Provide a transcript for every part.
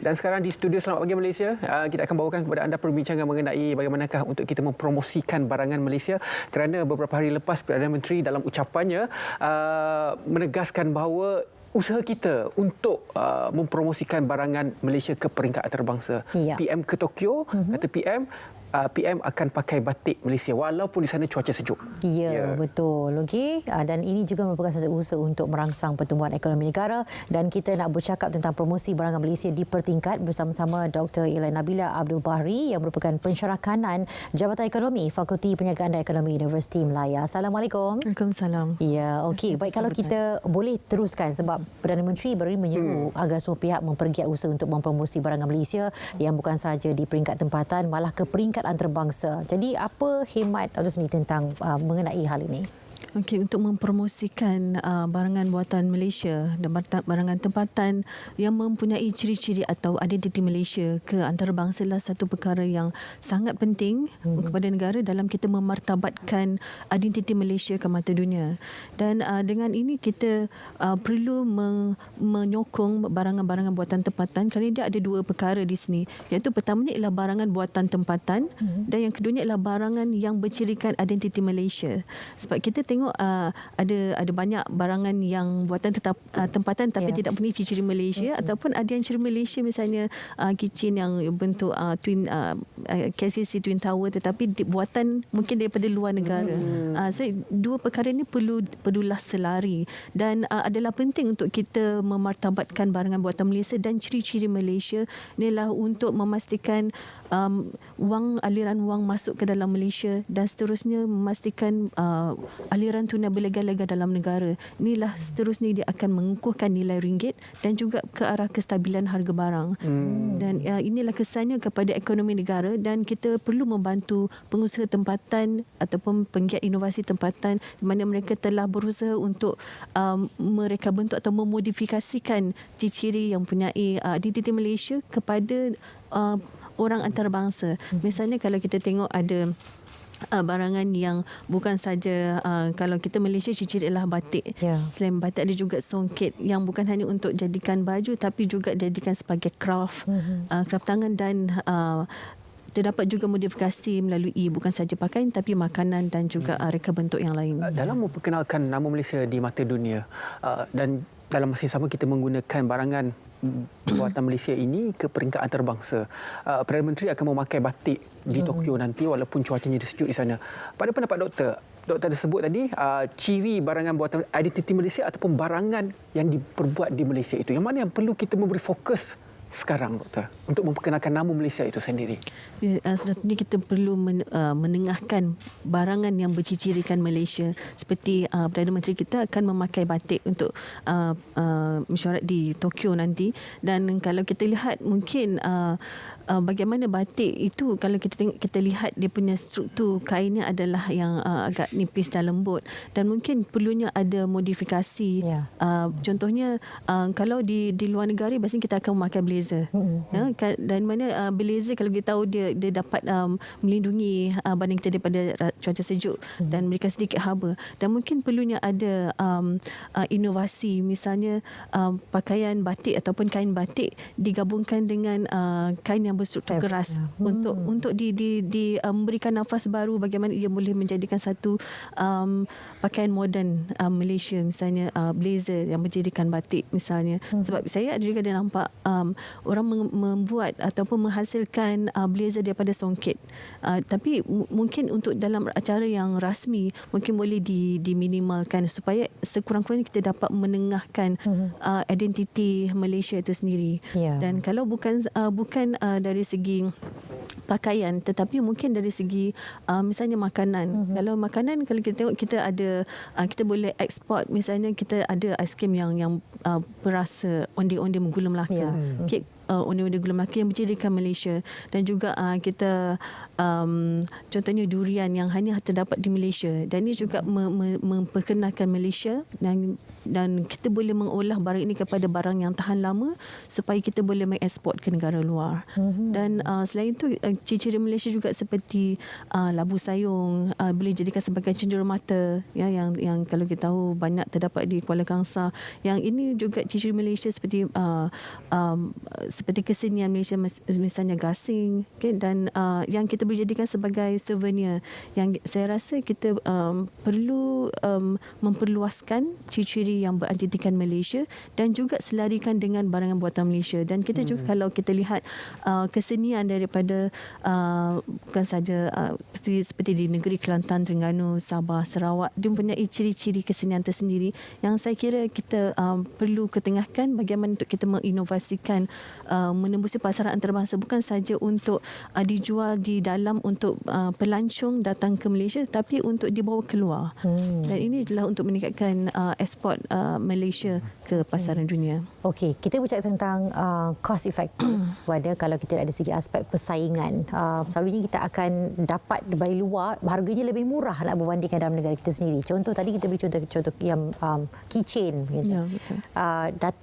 Dan sekarang di studio Selamat Pagi Malaysia, kita akan bawakan kepada anda perbincangan mengenai bagaimanakah untuk kita mempromosikan barangan Malaysia, kerana beberapa hari lepas Perdana Menteri dalam ucapannya menegaskan bahawa usaha kita untuk mempromosikan barangan Malaysia ke peringkat antarabangsa. PM ke Tokyo, kata PM akan pakai batik Malaysia walaupun di sana cuaca sejuk. Ya, betul. Okey, dan ini juga merupakan satu usaha untuk merangsang pertumbuhan ekonomi negara, dan kita nak bercakap tentang promosi barangan Malaysia di pertingkat bersama-sama Dr. Elaine Nabila Abdul Bahri yang merupakan pensyarah kanan Jabatan Ekonomi Fakulti Perniagaan dan Ekonomi Universiti Melaya. Assalamualaikum. Waalaikumsalam. Ya, okey. Baik, kalau kita boleh teruskan, sebab Perdana Menteri baru menyeru agar semua pihak mempergiat usaha untuk mempromosi barangan Malaysia yang bukan sahaja di peringkat tempatan, malah ke peringkat antarabangsa. Jadi apa khidmat Dr. sendiri tentang mengenai hal ini? Okey, untuk mempromosikan barangan buatan Malaysia dan barangan tempatan yang mempunyai ciri-ciri atau identiti Malaysia ke antarabangsa adalah satu perkara yang sangat penting kepada negara dalam kita memartabatkan identiti Malaysia ke mata dunia. Dan dengan ini kita perlu menyokong barangan-barangan buatan tempatan, kerana dia ada dua perkara di sini, iaitu pertamanya ialah barangan buatan tempatan dan yang keduanya ialah barangan yang bercirikan identiti Malaysia. Sebab kita tengok ada banyak barangan yang buatan tempatan tapi tidak punya ciri-ciri Malaysia, ataupun ada yang ciri Malaysia, misalnya kitchen yang bentuk KCC Twin Tower tetapi buatan mungkin daripada luar negara. So dua perkara ini perlulah selari, dan adalah penting untuk kita memartabatkan barangan buatan Malaysia dan ciri-ciri Malaysia. Inilah untuk memastikan aliran wang masuk ke dalam Malaysia, dan seterusnya memastikan aliran tunai berlega-lega dalam negara. Inilah seterusnya dia akan mengukuhkan nilai ringgit dan juga ke arah kestabilan harga barang. Dan inilah kesannya kepada ekonomi negara, dan kita perlu membantu pengusaha tempatan ataupun penggiat inovasi tempatan di mana mereka telah berusaha untuk mereka bentuk atau memodifikasikan ciri-ciri yang mempunyai identiti Malaysia kepada orang antarabangsa. Misalnya kalau kita tengok ada barangan yang bukan saja kalau kita Malaysia ciri-ciri adalah batik. Selain batik ada juga songket yang bukan hanya untuk jadikan baju tapi juga jadikan sebagai craft tangan, dan terdapat juga modifikasi melalui bukan saja pakaian tapi makanan dan juga reka bentuk yang lain. Dalam memperkenalkan nama Malaysia di mata dunia, dan dalam masa yang sama kita menggunakan barangan buatan Malaysia ini ke peringkat antarabangsa, Perdana Menteri akan memakai batik di Tokyo nanti walaupun cuacanya sejuk di sana. Pada pendapat doktor ada sebut tadi ciri barangan buatan identiti Malaysia ataupun barangan yang diperbuat di Malaysia itu, yang mana yang perlu kita memberi fokus sekarang, doktor, untuk memperkenalkan nama Malaysia itu sendiri? Sebenarnya kita perlu menengahkan barangan yang bercirikan Malaysia. Seperti Perdana Menteri kita akan memakai batik untuk mesyuarat di Tokyo nanti. Dan kalau kita lihat mungkin bagaimana batik itu, kalau kita lihat dia punya struktur kainnya adalah yang agak nipis dan lembut, dan mungkin perlunya ada modifikasi. Contohnya kalau di luar negara biasanya kita akan memakai blazer. Dan mana blazer kalau kita tahu dia dapat melindungi badan kita daripada cuaca sejuk dan memberikan sedikit haba. Dan mungkin perlunya ada inovasi, misalnya pakaian batik ataupun kain batik digabungkan dengan kain yang berstruktur keras untuk memberikan nafas baru bagaimana ia boleh menjadikan satu pakaian moden Malaysia, misalnya blazer yang berjadikan batik misalnya. Sebab saya ada juga nampak orang membuat ataupun menghasilkan blazer daripada songket, tapi mungkin untuk dalam acara yang rasmi mungkin boleh diminimalkan supaya sekurang-kurangnya kita dapat menengahkan identiti Malaysia itu sendiri. Dan kalau bukan dari segi pakaian tetapi mungkin dari segi misalnya makanan. Kalau makanan, kalau kita tengok kita boleh ekspor, misalnya kita ada aiskrim yang berasa onde-onde menggula Melaka, kek onde-onde gula Melaka yang bercirikan Malaysia, dan juga kita contohnya durian yang hanya terdapat di Malaysia, dan ini juga memperkenalkan Malaysia, dan kita boleh mengolah barang ini kepada barang yang tahan lama supaya kita boleh mengeksport ke negara luar. Dan selain itu ciri-ciri Malaysia juga seperti labu sayung, boleh jadikan sebagai cenderamata, ya, yang kalau kita tahu banyak terdapat di Kuala Kangsar. Yang ini juga ciri Malaysia seperti seperti kesenian Malaysia, misalnya gasing, okay, dan yang kita boleh jadikan sebagai souvenir. Yang saya rasa kita perlu memperluaskan ciri-ciri yang berantitikan Malaysia dan juga selarikan dengan barangan buatan Malaysia. Dan kita juga kalau kita lihat kesenian daripada bukan saja seperti di negeri Kelantan, Terengganu, Sabah, Sarawak, dia mempunyai ciri-ciri kesenian tersendiri yang saya kira kita perlu ketengahkan bagaimana untuk kita menginovasikan, menembusi pasaran antarabangsa, bukan saja untuk dijual di dalam untuk pelancong datang ke Malaysia, tapi untuk dibawa keluar. Dan ini adalah untuk meningkatkan ekspor Malaysia ke pasaran dunia. Okey, kita bercakap tentang cost effective pada kalau kita ada segi aspek persaingan. Selalunya kita akan dapat dari luar harganya lebih murah nak berbandingkan dalam negara kita sendiri. Contoh tadi kita beri contoh yang keychain gitu. Ya, betul.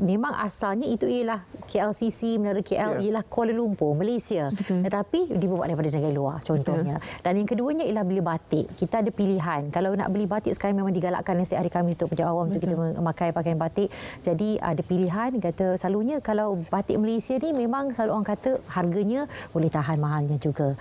Memang asalnya itu ialah KLCC, Menara KL ialah Kuala Lumpur, Malaysia. Betul. Tetapi dibawa daripada negara luar contohnya. Betul. Dan yang keduanya ialah beli batik. Kita ada pilihan. Kalau nak beli batik sekarang memang digalakkan setiap hari Khamis untuk pejabat awam untuk kita memakai pakaian batik. Jadi ada pilihan. Kata selalunya kalau batik Malaysia ni memang selalu orang kata harganya boleh tahan mahalnya juga.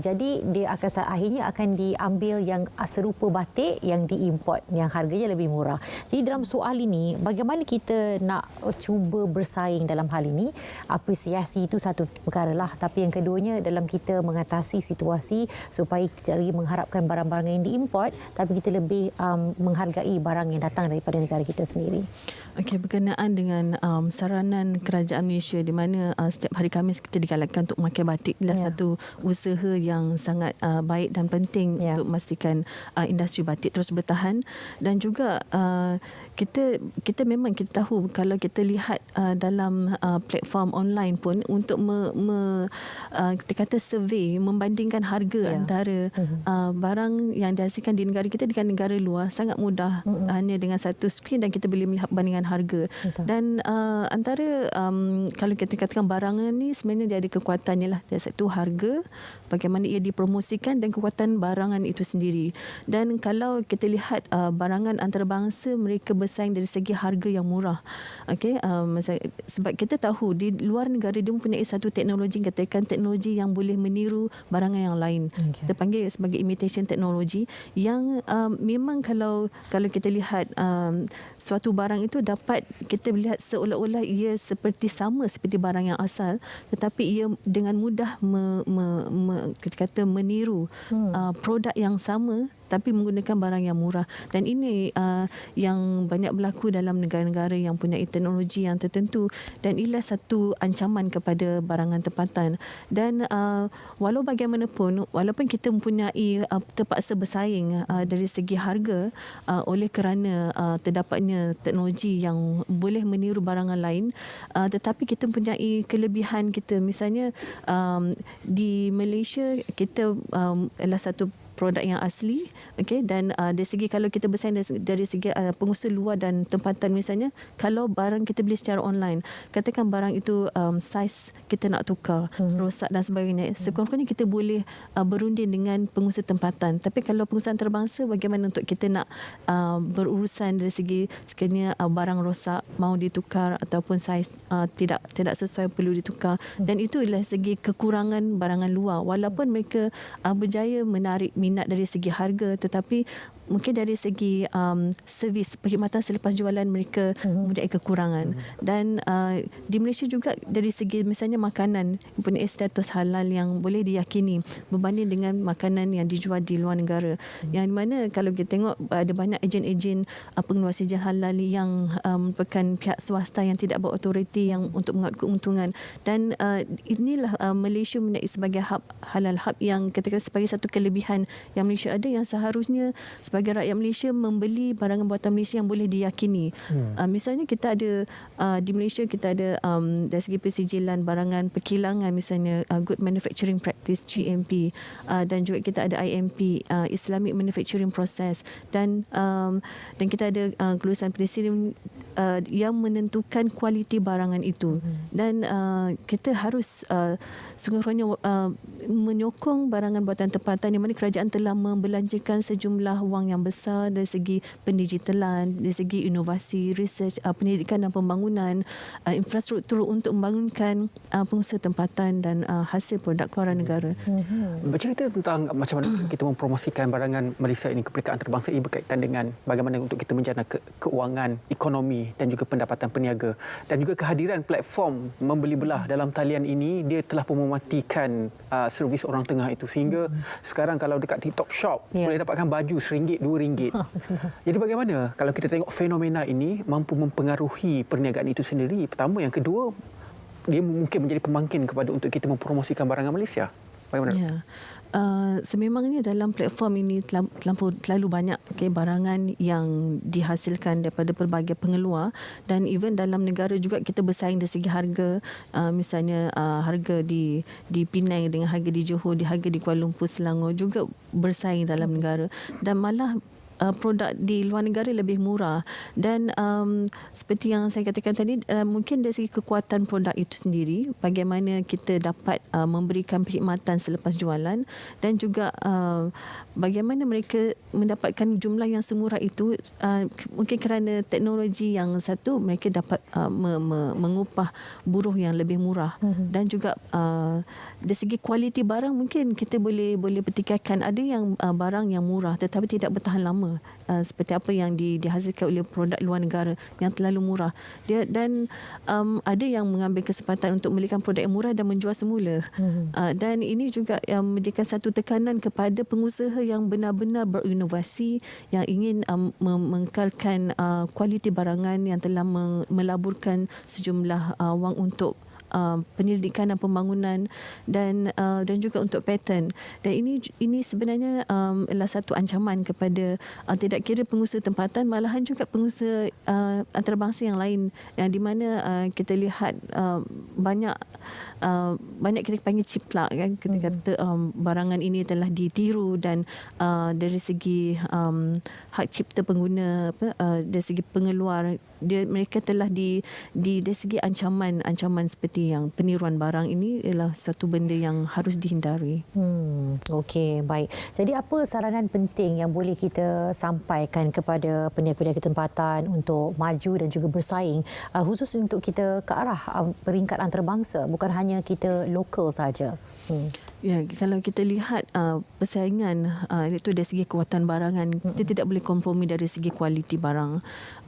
Jadi dia akhirnya akan diambil yang serupa batik yang diimport yang harganya lebih murah. Jadi dalam soal ini bagaimana kita nak cuba bersaing dalam hal ini? Apresiasi itu satu perkara lah, tapi yang keduanya dalam kita mengatasi situasi supaya kita lagi mengharapkan barang-barang yang diimport, tapi kita lebih menghargai barang yang datang daripada negara kita sendiri. Okey, berkenaan dengan saranan kerajaan Malaysia di mana setiap hari Khamis kita digalakkan untuk memakai batik adalah satu usaha yang sangat baik dan penting untuk memastikan industri batik terus bertahan. Dan juga kita memang kita tahu kalau kita lihat dalam platform online pun untuk kita kata survey membandingkan harga antara barang yang dihasilkan di negara kita dengan negara luar sangat mudah, hanya dengan satu skrin dan kita boleh melihat bandingan harga. Betul. Dan antara kalau kita katakan barangan ni sebenarnya dia ada kekuatannya lah. Dari satu harga, bagaimana ia dipromosikan dan kekuatan barangan itu sendiri. Dan kalau kita lihat barangan antarabangsa, mereka bersaing dari segi harga yang murah. Okey, sebab kita tahu di luar negara dia mempunyai satu teknologi, katakan teknologi yang boleh meniru barangan yang lain. Kita panggil sebagai imitation technology yang memang kalau kita lihat suatu barang itu dapat kita lihat seolah-olah ia seperti sama seperti barang yang asal, tetapi ia dengan mudah kita kata meniru produk yang sama tapi menggunakan barang yang murah. Dan ini yang banyak berlaku dalam negara-negara yang punya teknologi yang tertentu, dan inilah satu ancaman kepada barangan tempatan. Dan walau bagaimanapun, walaupun kita mempunyai terpaksa bersaing dari segi harga oleh kerana terdapatnya teknologi yang boleh meniru barangan lain, tetapi kita mempunyai kelebihan kita. Misalnya di Malaysia kita adalah satu produk yang asli, okey, dan dari segi kalau kita bersaing dari segi pengusaha luar dan tempatan, misalnya kalau barang kita beli secara online, katakan barang itu saiz kita nak tukar, rosak dan sebagainya, sekurang-kurangnya kita boleh berunding dengan pengusaha tempatan. Tapi kalau pengusaha antarabangsa, bagaimana untuk kita nak berurusan dari segi sekiranya barang rosak mau ditukar ataupun saiz tidak sesuai perlu ditukar. Dan itu adalah segi kekurangan barangan luar. Walaupun mereka berjaya menarik minat dari segi harga, tetapi mungkin dari segi servis, perkhidmatan selepas jualan mereka mempunyai kekurangan. Dan di Malaysia juga dari segi misalnya makanan mempunyai status halal yang boleh diyakini berbanding dengan makanan yang dijual di luar negara. Yang mana kalau kita tengok ada banyak ejen-ejen pengeluar sijil halal yang merupakan pihak swasta yang tidak berautoriti yang untuk mengaut keuntungan. Dan inilah Malaysia mempunyai sebagai hub halal, hub yang katakan sebagai satu kelebihan yang Malaysia ada, yang seharusnya sebagai rakyat Malaysia membeli barangan buatan Malaysia yang boleh diyakini. Misalnya kita ada di Malaysia kita ada dari segi persijilan barangan perkilangan, misalnya Good Manufacturing Practice GMP, dan juga kita ada IMP, Islamic Manufacturing Process, dan kita ada kelulusan presiden yang menentukan kualiti barangan itu. Dan kita harus sungguh-sungguhnya menyokong barangan buatan tempatan, di mana kerajaan telah membelanjakan sejumlah wang yang besar dari segi pendigitalan, dari segi inovasi, research, pendidikan dan pembangunan, infrastruktur untuk membangunkan pengusaha tempatan dan hasil produk keluaran negara. Bercerita tentang macam mana kita mempromosikan barangan Malaysia ini ke peringkat antarabangsa ini berkaitan dengan bagaimana untuk kita menjana keuangan, ekonomi dan juga pendapatan peniaga, dan juga kehadiran platform membeli belah dalam talian ini, dia telah pun mematikan servis orang tengah itu, sehingga sekarang kalau dekat TikTok Shop boleh dapatkan baju RM1, RM2. Jadi bagaimana kalau kita tengok fenomena ini mampu mempengaruhi perniagaan itu sendiri? Pertama, yang kedua, dia mungkin menjadi pemangkin kepada untuk kita mempromosikan barangan Malaysia. Bagaimana? Ya. Sememangnya dalam platform ini terlalu banyak barangan yang dihasilkan daripada pelbagai pengeluar, dan even dalam negara juga kita bersaing dari segi harga. Misalnya harga di Penang dengan harga di Johor, harga di Kuala Lumpur, Selangor juga bersaing dalam negara, dan malah produk di luar negara lebih murah. Dan seperti yang saya katakan tadi, mungkin dari segi kekuatan produk itu sendiri, bagaimana kita dapat memberikan perkhidmatan selepas jualan, dan juga bagaimana mereka mendapatkan jumlah yang semurah itu, mungkin kerana teknologi yang satu, mereka dapat mengupah buruh yang lebih murah. Dan juga dari segi kualiti barang, mungkin kita boleh pertikaikan, ada yang barang yang murah tetapi tidak bertahan lama, seperti apa yang dihasilkan oleh produk luar negara yang terlalu murah. Dan ada yang mengambil kesempatan untuk membelikan produk yang murah dan menjual semula. Dan ini juga menjadikan satu tekanan kepada pengusaha yang benar-benar berinovasi, yang ingin mengekalkan kualiti barangan, yang telah melaburkan sejumlah wang untuk penyelidikan dan pembangunan, dan juga untuk paten. Dan ini sebenarnya adalah satu ancaman kepada tidak kira pengusaha tempatan, malahan juga pengusaha antarabangsa yang lain, yang di mana kita lihat banyak kita panggil ciplak, kan, kita kata barangan ini telah ditiru, dan dari segi hak cipta pengguna, dari segi pengeluar, mereka telah dari segi ancaman seperti yang peniruan barang ini adalah satu benda yang harus dihindari. Okey, baik. Jadi apa saranan penting yang boleh kita sampaikan kepada peniaga-peniaga tempatan untuk maju dan juga bersaing, khusus untuk kita ke arah peringkat antarabangsa, bukan hanya kita lokal saja? Ya, kalau kita lihat persaingan itu dari segi kekuatan barangan, kita tidak boleh kompromi dari segi kualiti barang.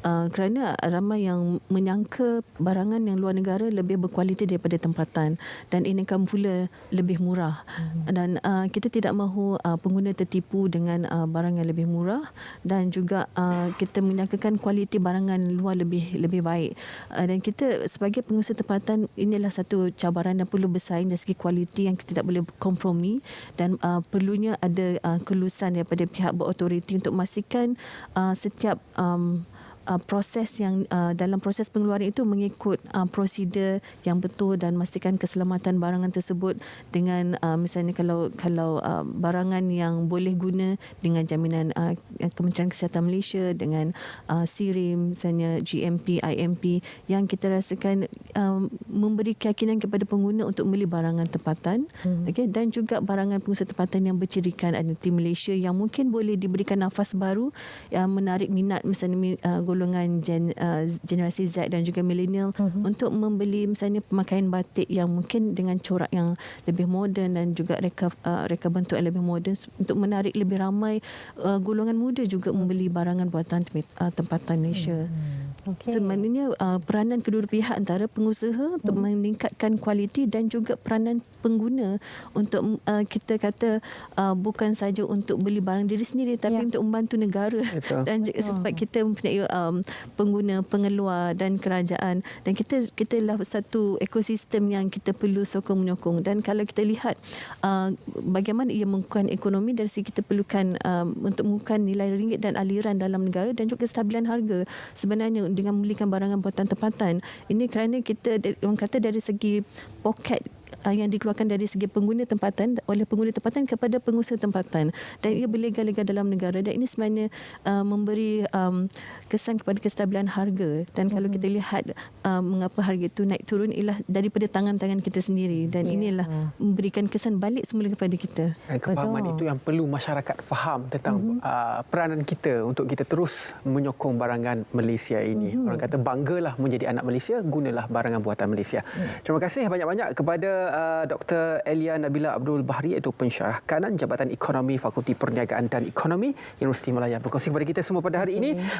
Kerana ramai yang menyangka barangan yang luar negara lebih berkualiti daripada tempatan, dan ini kan pula lebih murah. Dan kita tidak mahu pengguna tertipu dengan barang yang lebih murah, dan juga kita menyangkakan kualiti barangan luar lebih baik. Dan kita sebagai pengusaha tempatan, inilah satu cabaran dan perlu bersaing dari segi kualiti yang kita tidak boleh kompromi, dan perlunya ada kelulusan daripada pihak berautoriti untuk memastikan setiap proses yang dalam proses pengeluaran itu mengikut prosedur yang betul, dan memastikan keselamatan barangan tersebut dengan misalnya kalau barangan yang boleh guna dengan jaminan Kementerian Kesihatan Malaysia, dengan SIRIM, misalnya GMP, IMP, yang kita rasakan memberi keyakinan kepada pengguna untuk membeli barangan tempatan. Okay? Dan juga barangan pengusaha tempatan yang bercirikan identiti Malaysia, yang mungkin boleh diberikan nafas baru yang menarik minat misalnya golongan generasi Z dan juga milenial untuk membeli misalnya pemakaian batik yang mungkin dengan corak yang lebih moden, dan juga reka bentuk yang lebih moden, untuk menarik lebih ramai golongan muda juga membeli barangan buatan tempatan Malaysia. So, maknanya peranan kedua pihak, antara pengusaha untuk meningkatkan kualiti, dan juga peranan pengguna untuk kita kata bukan saja untuk beli barang diri sendiri, tapi untuk membantu negara. Betul. Dan sebab kita mempunyai pengguna, pengeluar dan kerajaan, dan kita lah satu ekosistem yang kita perlu sokong menyokong. Dan kalau kita lihat bagaimana ia mengukuhkan ekonomi, dari segi kita perlukan untuk mengukuhkan nilai ringgit dan aliran dalam negara, dan juga kestabilan harga sebenarnya dengan membelikan barangan buatan tempatan ini, kerana kita orang kata dari segi poket yang dikeluarkan dari segi pengguna tempatan oleh pengguna tempatan kepada pengusaha tempatan, dan ia berlega-lega dalam negara, dan ini sebenarnya memberi kesan kepada kestabilan harga. Dan kalau kita lihat mengapa harga itu naik turun ialah daripada tangan-tangan kita sendiri, dan inilah memberikan kesan balik semula kepada kita. Dan kefahaman itu yang perlu masyarakat faham tentang peranan kita untuk kita terus menyokong barangan Malaysia ini. Orang kata banggalah menjadi anak Malaysia, gunalah barangan buatan Malaysia. Terima kasih banyak-banyak kepada Dr. Elia Nabila Abdul Bahri, iaitu pensyarah kanan Jabatan Ekonomi Fakulti Perniagaan dan Ekonomi Universiti Malaya, berkongsi kepada kita semua pada hari ini.